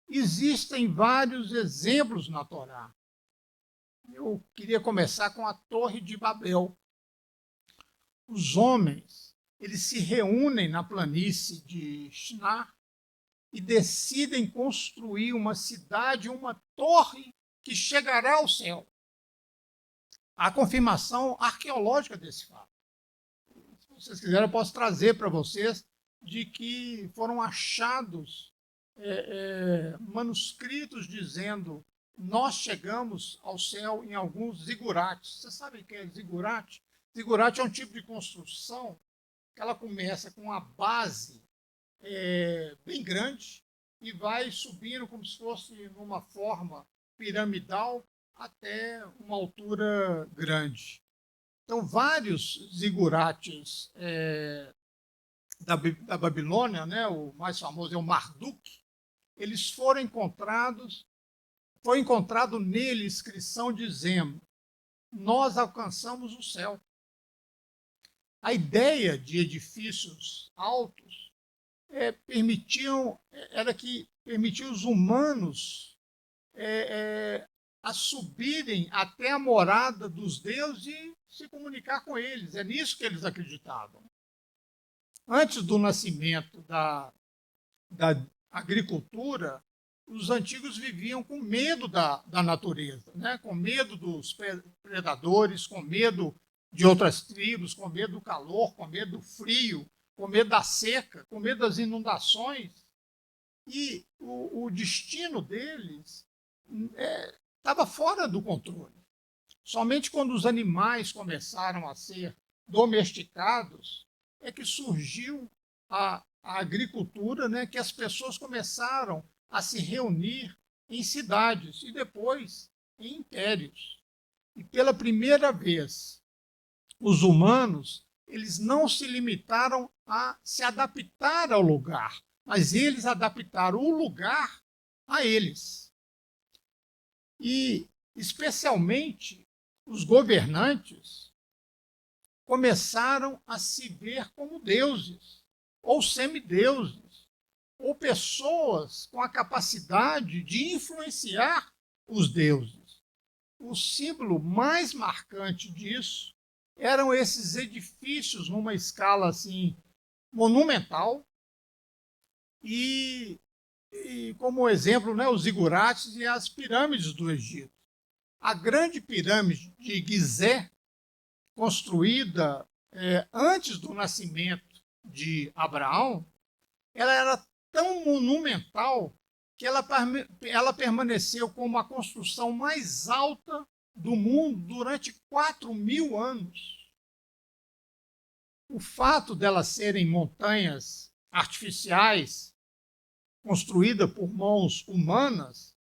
Existem vários exemplos na Torá. Eu queria começar com a Torre de Babel. Os homens, eles se reúnem na planície de Shinar e decidem construir uma cidade, uma torre que chegará ao céu. A confirmação arqueológica desse fato. Se vocês quiserem, eu posso trazer para vocês de que foram achados manuscritos dizendo: nós chegamos ao céu em alguns zigurates. Vocês sabem o que é zigurate? Zigurate é um tipo de construção que ela começa com uma base bem grande e vai subindo como se fosse numa forma piramidal até uma altura grande. Então, vários zigurates da Babilônia, né, o mais famoso é o Marduk, eles foram encontrados, foi encontrado nele inscrição dizendo: nós alcançamos o céu. A ideia de edifícios altos era que permitia os humanos a subirem até a morada dos deuses e se comunicar com eles. É nisso que eles acreditavam. Antes do nascimento da agricultura, os antigos viviam com medo da natureza, né? Com medo dos predadores, com medo de outras tribos, com medo do calor, com medo do frio, com medo da seca, com medo das inundações. E o destino deles estava fora do controle. Somente quando os animais começaram a ser domesticados é que surgiu a agricultura, né, que as pessoas começaram a se reunir em cidades e depois em impérios. E pela primeira vez, os humanos, eles não se limitaram a se adaptar ao lugar, mas eles adaptaram o lugar a eles. E, especialmente, os governantes começaram a se ver como deuses, ou semideuses, ou pessoas com a capacidade de influenciar os deuses. O símbolo mais marcante disso eram esses edifícios numa escala assim monumental e como exemplo, né, os zigurates e as pirâmides do Egito. A grande pirâmide de Gizé, construída antes do nascimento de Abraão, ela era tão monumental que ela permaneceu como a construção mais alta do mundo durante 4.000 anos. O fato delas serem montanhas artificiais, construídas por mãos humanas,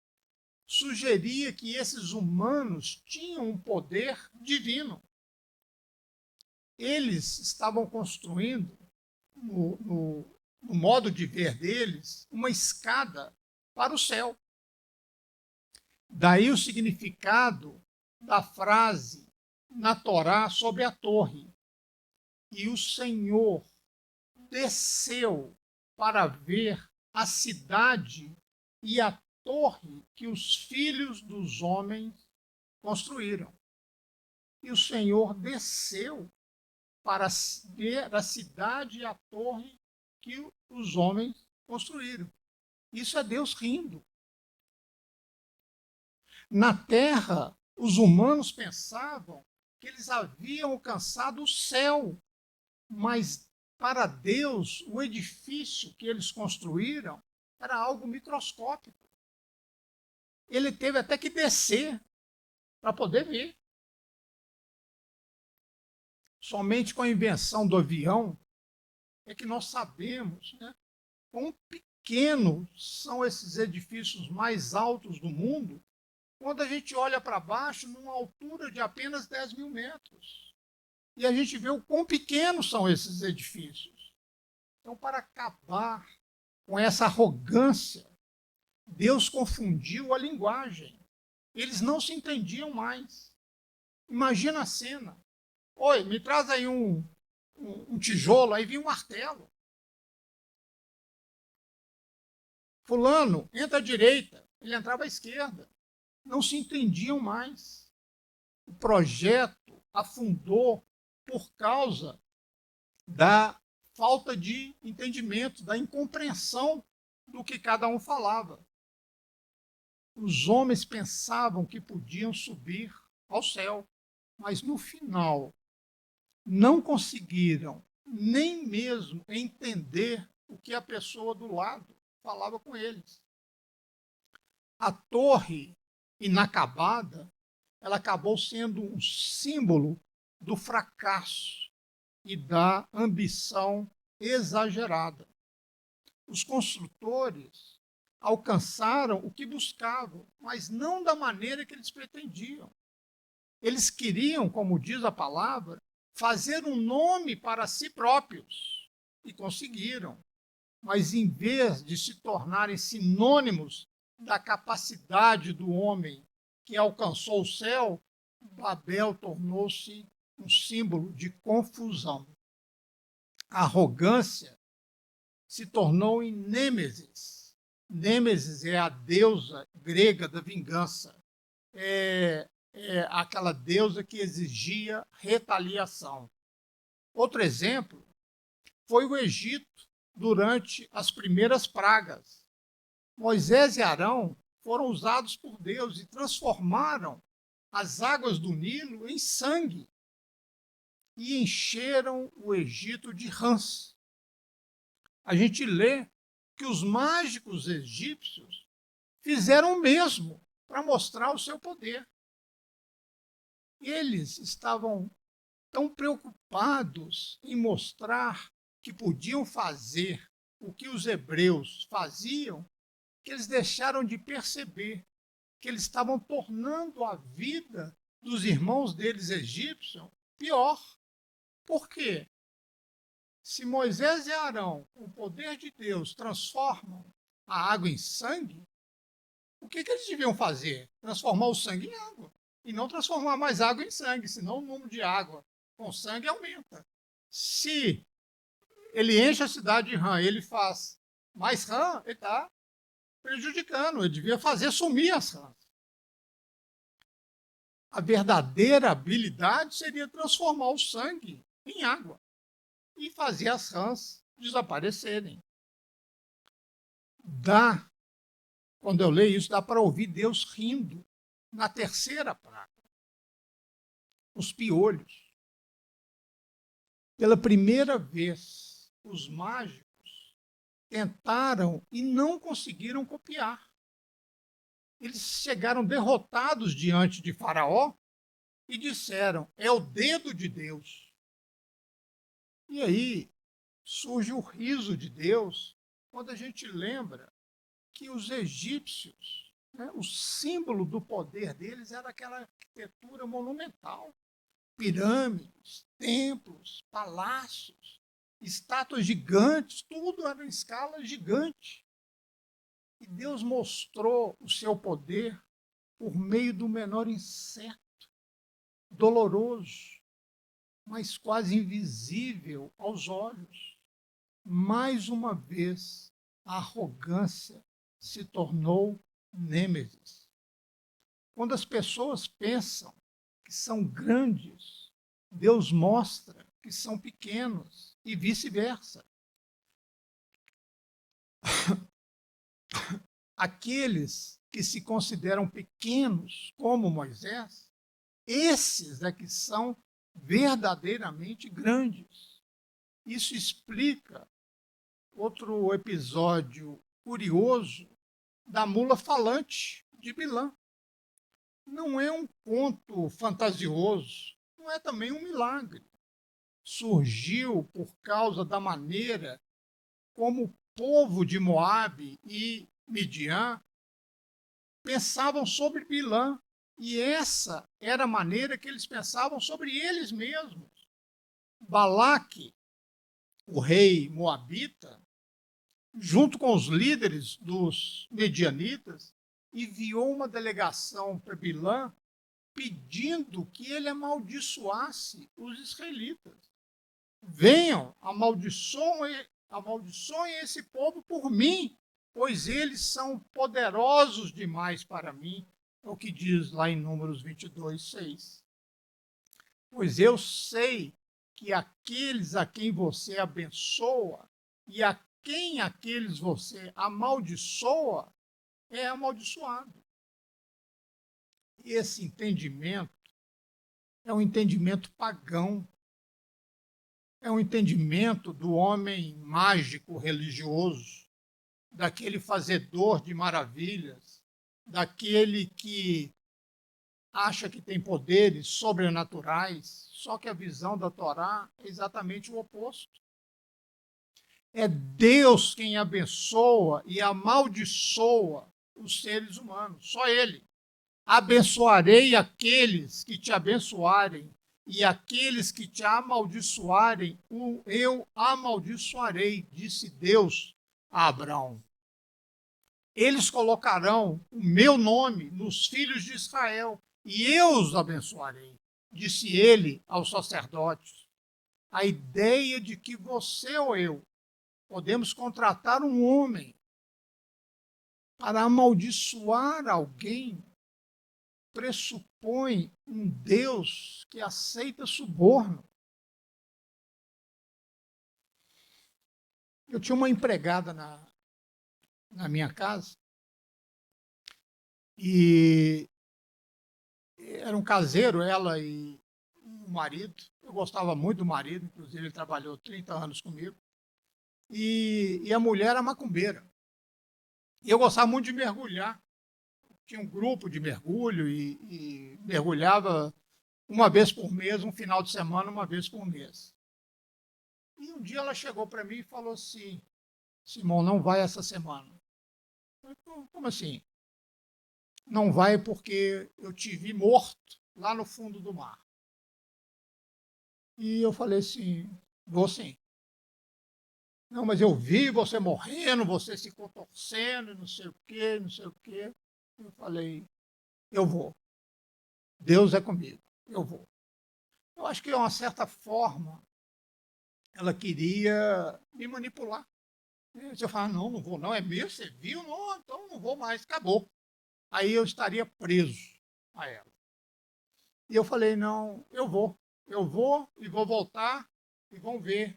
sugeria que esses humanos tinham um poder divino. Eles estavam construindo, no modo de ver deles, uma escada para o céu. Daí o significado da frase na Torá sobre a torre. E o Senhor desceu para ver a cidade e a torre que os filhos dos homens construíram. E o Senhor desceu para ver a cidade e a torre que os homens construíram. Isso é Deus rindo. Na terra, os humanos pensavam que eles haviam alcançado o céu, mas para Deus, o edifício que eles construíram era algo microscópico. Ele teve até que descer para poder ver. Somente com a invenção do avião é que nós sabemos, né, quão pequenos são esses edifícios mais altos do mundo, quando a gente olha para baixo numa altura de apenas 10.000 metros. E a gente vê o quão pequenos são esses edifícios. Então, para acabar com essa arrogância, Deus confundiu a linguagem. Eles não se entendiam mais. Imagina a cena. Oi, me traz aí um tijolo, aí vinha um martelo. Fulano, entra à direita, ele entrava à esquerda. Não se entendiam mais. O projeto afundou por causa da falta de entendimento, da incompreensão do que cada um falava. Os homens pensavam que podiam subir ao céu, mas no final não conseguiram nem mesmo entender o que a pessoa do lado falava com eles. A torre inacabada, ela acabou sendo um símbolo do fracasso e da ambição exagerada. Os construtores alcançaram o que buscavam, mas não da maneira que eles pretendiam. Eles queriam, como diz a palavra, fazer um nome para si próprios, e conseguiram. Mas em vez de se tornarem sinônimos da capacidade do homem que alcançou o céu, Babel tornou-se um símbolo de confusão. A arrogância se tornou em Nêmesis. Nêmesis é a deusa grega da vingança. É aquela deusa que exigia retaliação. Outro exemplo foi o Egito durante as primeiras pragas. Moisés e Arão foram usados por Deus e transformaram as águas do Nilo em sangue e encheram o Egito de rãs. A gente lê que os mágicos egípcios fizeram o mesmo para mostrar o seu poder. Eles estavam tão preocupados em mostrar que podiam fazer o que os hebreus faziam, que eles deixaram de perceber que eles estavam tornando a vida dos irmãos deles egípcios pior. Por quê? Se Moisés e Arão, com o poder de Deus, transformam a água em sangue, o que eles deviam fazer? Transformar o sangue em água. E não transformar mais água em sangue, senão o número de água com sangue aumenta. Se ele enche a cidade de rã, ele faz mais rã, ele está prejudicando. Ele devia fazer sumir as rãs. A verdadeira habilidade seria transformar o sangue em água e fazer as rãs desaparecerem. Quando eu leio isso, dá para ouvir Deus rindo na terceira praga. Os piolhos. Pela primeira vez os mágicos tentaram e não conseguiram copiar. Eles chegaram derrotados diante de Faraó e disseram: é o dedo de Deus. E aí surge o riso de Deus quando a gente lembra que os egípcios, né, o símbolo do poder deles era aquela arquitetura monumental, pirâmides, templos, palácios, estátuas gigantes, tudo era em escala gigante. E Deus mostrou o seu poder por meio do menor inseto, doloroso, mas quase invisível aos olhos. Mais uma vez, a arrogância se tornou nêmesis. Quando as pessoas pensam que são grandes, Deus mostra que são pequenos e vice-versa. Aqueles que se consideram pequenos, como Moisés, esses é que são verdadeiramente grandes. Isso explica outro episódio curioso da mula falante de Bilã. Não é um conto fantasioso, não é também um milagre. Surgiu por causa da maneira como o povo de Moabe e Midian pensavam sobre Bilã. E essa era a maneira que eles pensavam sobre eles mesmos. Balaque, o rei moabita, junto com os líderes dos medianitas, enviou uma delegação para Bilã pedindo que ele amaldiçoasse os israelitas. Venham, amaldiçoem esse povo por mim, pois eles são poderosos demais para mim, é o que diz lá em Números 22, 6. Pois eu sei que aqueles a quem você abençoa e a quem aqueles você amaldiçoa é amaldiçoado. Esse entendimento é um entendimento pagão, é um entendimento do homem mágico religioso, daquele fazedor de maravilhas, daquele que acha que tem poderes sobrenaturais, só que a visão da Torá é exatamente o oposto. É Deus quem abençoa e amaldiçoa os seres humanos, só Ele. Abençoarei aqueles que te abençoarem, e aqueles que te amaldiçoarem, eu amaldiçoarei, disse Deus a Abraão. Eles colocarão o meu nome nos filhos de Israel, e eu os abençoarei, disse ele aos sacerdotes. A ideia de que você ou eu podemos contratar um homem para amaldiçoar alguém pressupõe um Deus que aceita suborno. Eu tinha uma empregada na minha casa e era um caseiro, ela e o marido. Eu gostava muito do marido, inclusive ele trabalhou 30 anos comigo. E a mulher era macumbeira. E eu gostava muito de mergulhar. Tinha um grupo de mergulho e mergulhava uma vez por mês, um final de semana, uma vez por mês. E um dia ela chegou para mim e falou assim: Simão, não vai essa semana. Eu falei, como assim? Não vai porque eu te vi morto lá no fundo do mar. E eu falei assim, vou sim. Não, mas eu vi você morrendo, você se contorcendo, não sei o quê, não sei o quê. Eu falei, eu vou. Deus é comigo, eu vou. Eu acho que, de uma certa forma, ela queria me manipular. Se eu falar, não, não vou, não, é meu, você viu? Não, então não vou mais, acabou. Aí eu estaria preso a ela. E eu falei, não, eu vou e vou voltar e vão ver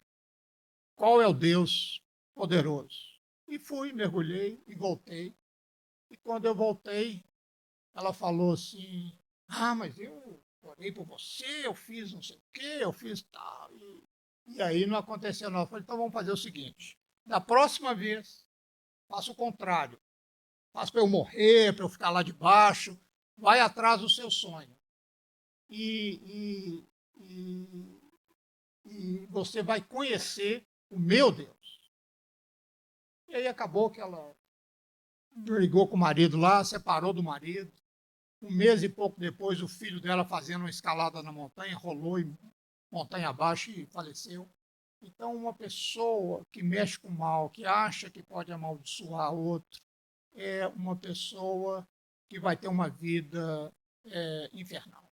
qual é o Deus poderoso. E fui, mergulhei e voltei. E quando eu voltei, ela falou assim, mas eu orei por você, eu fiz não sei o quê, eu fiz tal. E aí não aconteceu não. Eu falei, então vamos fazer o seguinte, da próxima vez, faça o contrário. Faça para eu morrer, para eu ficar lá debaixo. Vai atrás do seu sonho. E, e, e você vai conhecer o meu Deus. E aí acabou que ela brigou com o marido lá, separou do marido. Um mês e pouco depois, o filho dela fazendo uma escalada na montanha, rolou e montanha abaixo e faleceu. Então, uma pessoa que mexe com o mal, que acha que pode amaldiçoar outro, é uma pessoa que vai ter uma vida infernal.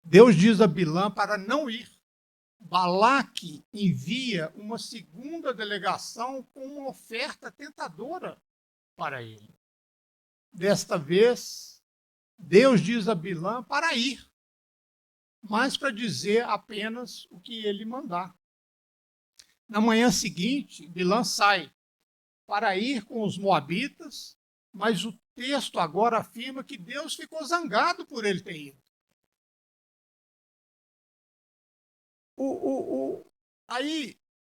Deus diz a Bilã para não ir. Balaque envia uma segunda delegação com uma oferta tentadora para ele. Desta vez, Deus diz a Bilã para ir, mas para dizer apenas o que ele mandar. Na manhã seguinte, Bilã sai para ir com os moabitas, mas o texto agora afirma que Deus ficou zangado por ele ter ido.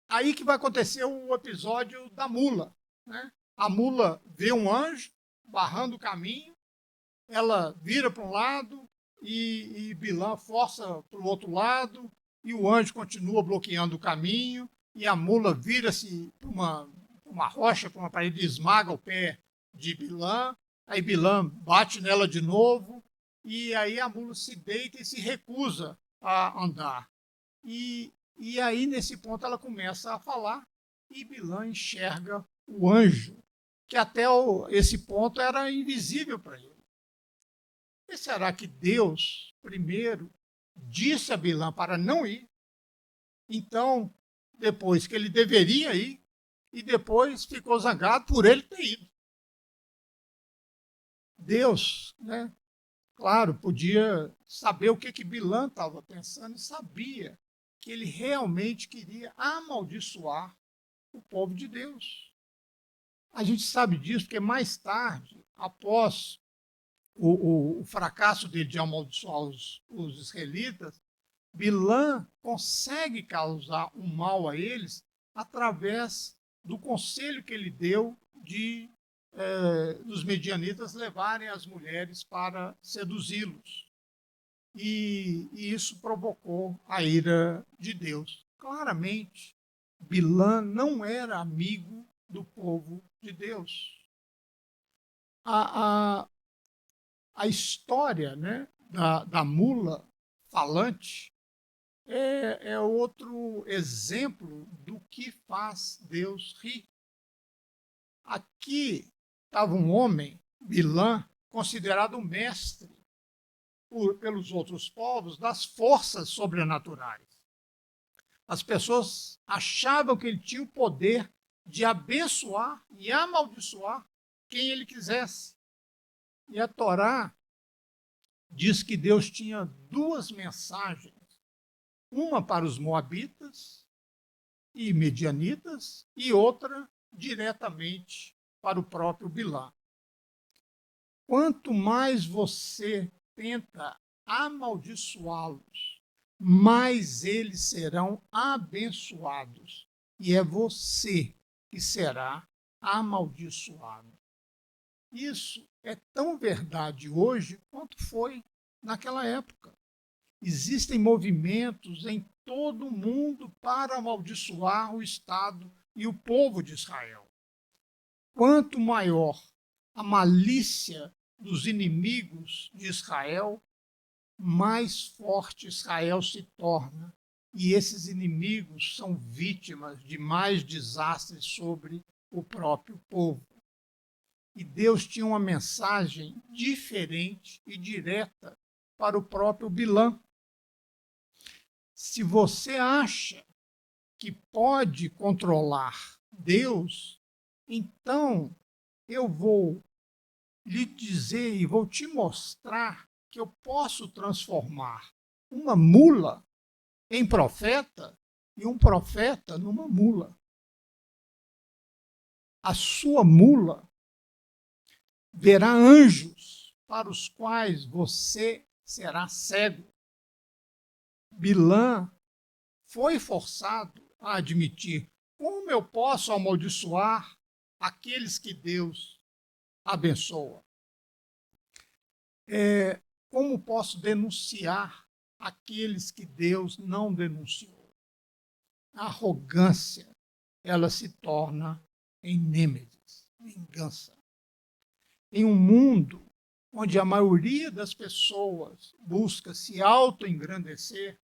Aí que vai acontecer o episódio da mula. Né? A mula vê um anjo barrando o caminho, ela vira para um lado e Bilã força para o outro lado, e o anjo continua bloqueando o caminho, e a mula vira-se para uma rocha, para uma parede, e esmaga o pé de Bilã, aí Bilã bate nela de novo, e aí a mula se deita e se recusa a andar. E aí, nesse ponto, ela começa a falar, e Bilã enxerga o anjo, que até esse ponto era invisível para ele. E será que Deus, primeiro, disse a Bilã para não ir? Então, depois que ele deveria ir, e depois ficou zangado por ele ter ido. Deus, né, claro, podia saber o que Bilã estava pensando e sabia que ele realmente queria amaldiçoar o povo de Deus. A gente sabe disso porque mais tarde, após o fracasso dele de amaldiçoar os israelitas, Bilã consegue causar um mal a eles através do conselho que ele deu de os medianitas levarem as mulheres para seduzi-los. E isso provocou a ira de Deus. Claramente, Bilã não era amigo do povo de Deus. A história, né, da mula falante é outro exemplo do que faz Deus rir. Aqui estava um homem, Bilã, considerado mestre pelos outros povos das forças sobrenaturais. As pessoas achavam que ele tinha o poder de abençoar e amaldiçoar quem ele quisesse. E a Torá diz que Deus tinha duas mensagens, uma para os moabitas e medianitas e outra diretamente para o próprio Bilã. Quanto mais você tenta amaldiçoá-los, mais eles serão abençoados. E é você que será amaldiçoado. Isso é tão verdade hoje quanto foi naquela época. Existem movimentos em todo o mundo para amaldiçoar o Estado e o povo de Israel. Quanto maior a malícia dos inimigos de Israel, mais forte Israel se torna. E esses inimigos são vítimas de mais desastres sobre o próprio povo. E Deus tinha uma mensagem diferente e direta para o próprio Bilã. Se você acha que pode controlar Deus, então eu vou lhe dizer e vou te mostrar que eu posso transformar uma mula em profeta e um profeta numa mula. A sua mula verá anjos para os quais você será cego. Bilã foi forçado a admitir: como eu posso amaldiçoar aqueles que Deus abençoa? Como posso denunciar aqueles que Deus não denunciou? A arrogância, ela se torna em nêmesis, vingança. Em um mundo onde a maioria das pessoas busca se auto-engrandecer,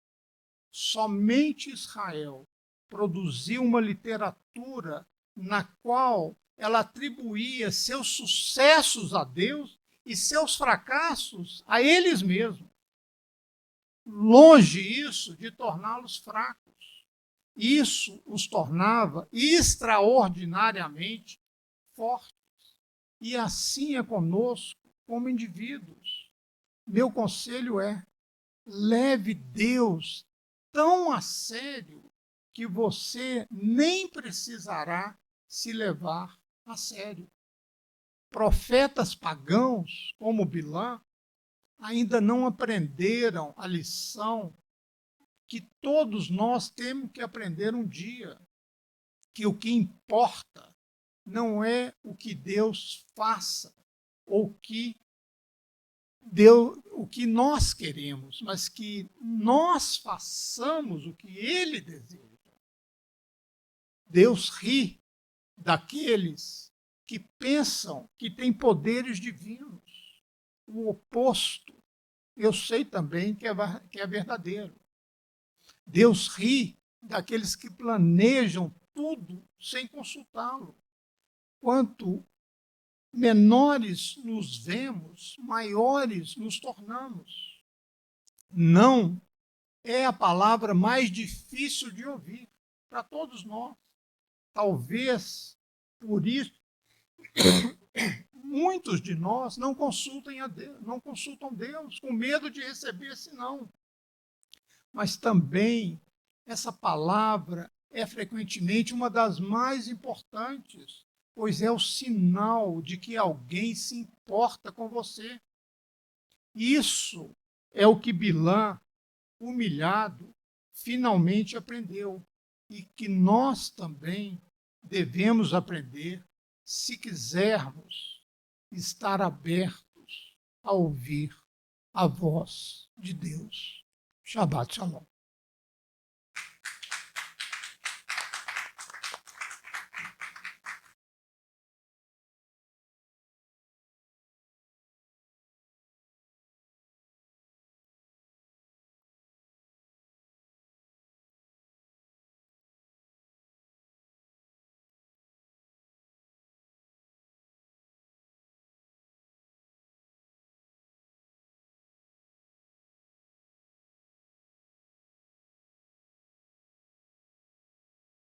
somente Israel produziu uma literatura na qual ela atribuía seus sucessos a Deus e seus fracassos a eles mesmos. Longe isso de torná-los fracos. Isso os tornava extraordinariamente fortes. E assim é conosco, como indivíduos. Meu conselho é: leve Deus tão a sério que você nem precisará se levar a sério. Profetas pagãos, como Bilã, ainda não aprenderam a lição que todos nós temos que aprender um dia, que o que importa não é o que Deus faça ou o que nós queremos, mas que nós façamos o que Ele deseja. Deus ri daqueles que pensam que têm poderes divinos. O oposto, eu sei também que é verdadeiro. Deus ri daqueles que planejam tudo sem consultá-lo. Quanto menores nos vemos, maiores nos tornamos. Não é a palavra mais difícil de ouvir para todos nós. Talvez por isso muitos de nós não consultam Deus, com medo de receber esse não. Mas também essa palavra é frequentemente uma das mais importantes, pois é o sinal de que alguém se importa com você. Isso é o que Bilã, humilhado, finalmente aprendeu e que nós também devemos aprender se quisermos estar abertos a ouvir a voz de Deus. Shabbat Shalom.